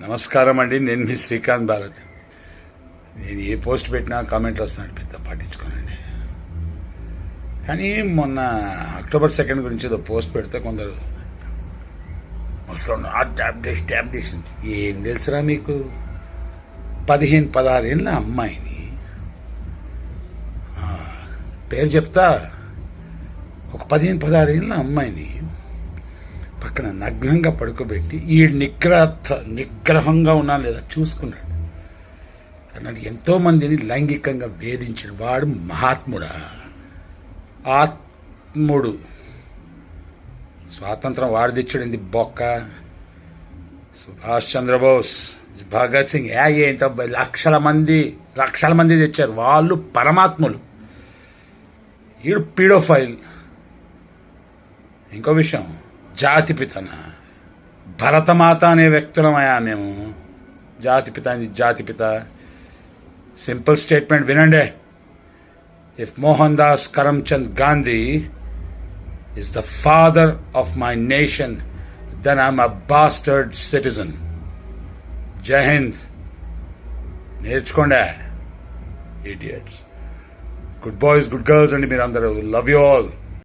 నమస్కారం అండి. నేను మీ శ్రీకాంత్ భారత్. నేను ఏ పోస్ట్ పెట్టినా కామెంట్లు వస్తున్నాడు, పెద్ద పట్టించుకోనండి. కానీ మొన్న అక్టోబర్ 2 గురించి ఏదో పోస్ట్ పెడితే కొందరు ముసలి టాబ్లెషన్ ఏం తెలుసురా మీకు? 15-16 ఏళ్ళ అమ్మాయిని పేరు చెప్తా, ఒక 15-16 ఏళ్ళ అమ్మాయిని పక్కన నగ్నంగా పడుకోబెట్టి ఈ నిగ్రహంగా ఉన్నా లేదా చూసుకున్నాడు. అన్నాడు ఎంతోమందిని లైంగికంగా వేధించిన వాడు మహాత్ముడా, ఆత్ముడు. స్వాతంత్రం వాడు తెచ్చాడింది బొక్క. సుభాష్ చంద్రబోస్, భగత్ సింగ్ ఏంత లక్షల మంది తెచ్చారు, వాళ్ళు పరమాత్ములు. ఈడు పీడోఫైల్. ఇంకో విషయం, జాతిపితన భరతమాత అనే వ్యక్తులమయ్యా మేము. జాతిపిత సింపుల్ స్టేట్మెంట్ వినండి. If Mohan Das Karamchand Gandhi is the father of my nation, then I am a bastard citizen. Jai Hind. నేర్చుకోండి idiots. Good boys, good girls అండి మీరందరూ. Love you all.